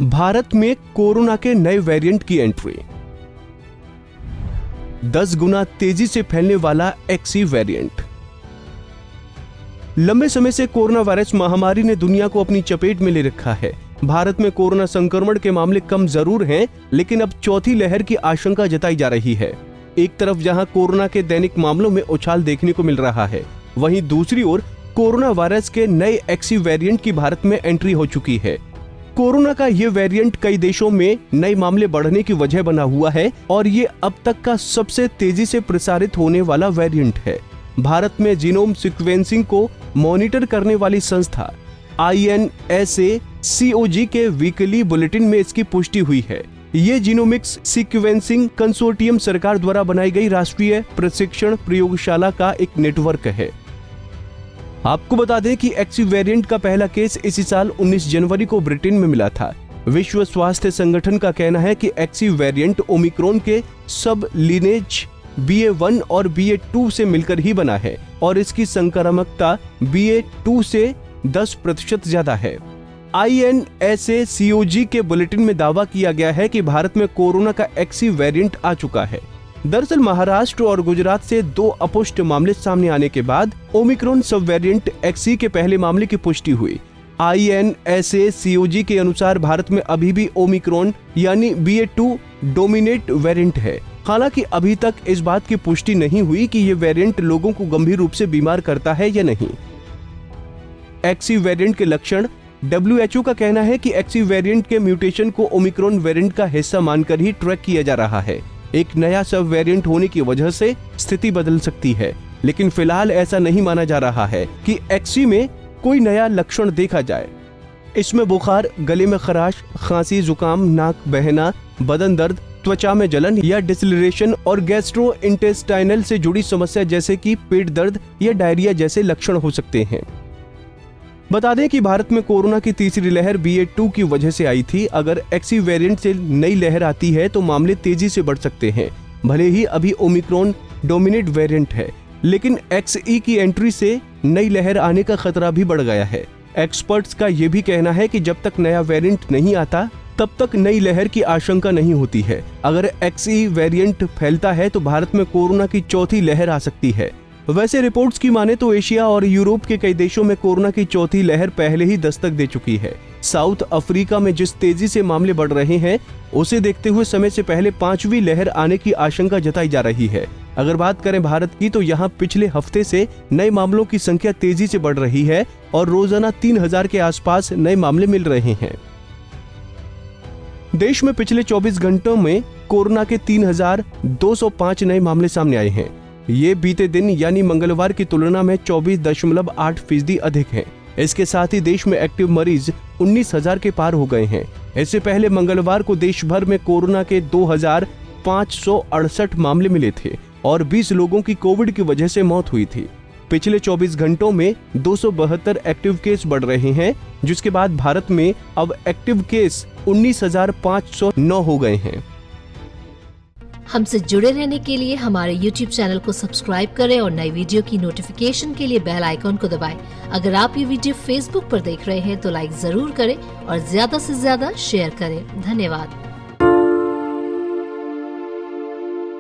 भारत में कोरोना के नए वेरिएंट की एंट्री। 10 गुना तेजी से फैलने वाला एक्सी वेरिएंट। लंबे समय से कोरोना वायरस महामारी ने दुनिया को अपनी चपेट में ले रखा है। भारत में कोरोना संक्रमण के मामले कम जरूर हैं, लेकिन अब चौथी लहर की आशंका जताई जा रही है। एक तरफ जहां कोरोना के दैनिक मामलों में उछाल देखने को मिल रहा है, वहीं दूसरी ओर कोरोना वायरस के नए एक्सी वेरिएंट की भारत में एंट्री हो चुकी है। कोरोना का ये वेरिएंट कई देशों में नए मामले बढ़ने की वजह बना हुआ है और ये अब तक का सबसे तेजी से प्रसारित होने वाला वेरिएंट है। भारत में जीनोम सीक्वेंसिंग को मॉनिटर करने वाली संस्था INSA-CoG के वीकली बुलेटिन में इसकी पुष्टि हुई है। ये जीनोमिक्स सीक्वेंसिंग कंसोर्टियम सरकार द्वारा बनाई गई राष्ट्रीय प्रशिक्षण प्रयोगशाला का एक नेटवर्क है। आपको बता दें कि एक्सी वेरिएंट का पहला केस इसी साल 19 जनवरी को ब्रिटेन में मिला था। विश्व स्वास्थ्य संगठन का कहना है कि एक्सी वेरिएंट ओमिक्रॉन के सब लिनेज BA.1 और BA.2 से मिलकर ही बना है और इसकी संक्रामकता BA.2 से 10% ज्यादा है। INSA-CoG के बुलेटिन में दावा किया गया है कि भारत में कोरोना का एक्सी वेरिएंट आ चुका है। दरअसल महाराष्ट्र और गुजरात से 2 अपुष्ट मामले सामने आने के बाद ओमिक्रॉन सब वेरिएंट एक्सी के पहले मामले की पुष्टि हुई। INSA-CoG के अनुसार भारत में अभी भी ओमिक्रॉन यानी BA.2 डोमिनेट वेरिएंट है। हालांकि अभी तक इस बात की पुष्टि नहीं हुई कि ये वेरिएंट लोगों को गंभीर रूप से बीमार करता है या नहीं। एक्सी वेरिएंट के लक्षण। WHO का कहना है कि एक्सी वेरिएंट के म्यूटेशन को ओमिक्रॉन वेरिएंट का हिस्सा मानकर ही ट्रैक किया जा रहा है। एक नया सब वेरिएंट होने की वजह से स्थिति बदल सकती है, लेकिन फिलहाल ऐसा नहीं माना जा रहा है कि एक्सी में कोई नया लक्षण देखा जाए। इसमें बुखार, गले में खराश, खांसी, जुकाम, नाक बहना, बदन दर्द, त्वचा में जलन या डिसलरेशन और गैस्ट्रोइंटेस्टाइनल से जुड़ी समस्या जैसे कि पेट दर्द या डायरिया जैसे लक्षण हो सकते हैं। बता दें कि भारत में कोरोना की तीसरी लहर BA.2 की वजह से आई थी। अगर एक्सी वेरिएंट से नई लहर आती है तो मामले तेजी से बढ़ सकते हैं। भले ही अभी ओमिक्रॉन डोमिनेट वेरिएंट है, लेकिन XE की एंट्री से नई लहर आने का खतरा भी बढ़ गया है। एक्सपर्ट्स का ये भी कहना है कि जब तक नया वेरिएंट नहीं आता तब तक नई लहर की आशंका नहीं होती है। अगर XE वेरिएंट फैलता है तो भारत में कोरोना की चौथी लहर आ सकती है। वैसे रिपोर्ट्स की माने तो एशिया और यूरोप के कई देशों में कोरोना की चौथी लहर पहले ही दस्तक दे चुकी है। साउथ अफ्रीका में जिस तेजी से मामले बढ़ रहे हैं, उसे देखते हुए समय से पहले 5वीं लहर आने की आशंका जताई जा रही है। अगर बात करें भारत की, तो यहाँ पिछले हफ्ते से नए मामलों की संख्या तेजी से बढ़ रही है और रोजाना 3000 के आसपास नए मामले मिल रहे हैं। देश में पिछले 24 घंटों में कोरोना के 3205 नए मामले सामने आए हैं। ये बीते दिन यानी मंगलवार की तुलना में 24.8% अधिक हैं। इसके साथ ही देश में एक्टिव मरीज 19,000 के पार हो गए हैं। इससे पहले मंगलवार को देश भर में कोरोना के 2568 मामले मिले थे और 20 लोगों की कोविड की वजह से मौत हुई थी। पिछले 24 घंटों में 272 एक्टिव केस बढ़ रहे हैं, जिसके बाद भारत में अब एक्टिव केस 19,509 हो गए हैं। हमसे जुड़े रहने के लिए हमारे YouTube चैनल को सब्सक्राइब करें और नई वीडियो की नोटिफिकेशन के लिए बेल आइकॉन को दबाएं। अगर आप ये वीडियो Facebook पर देख रहे हैं तो लाइक जरूर करें और ज्यादा से ज्यादा शेयर करें। धन्यवाद।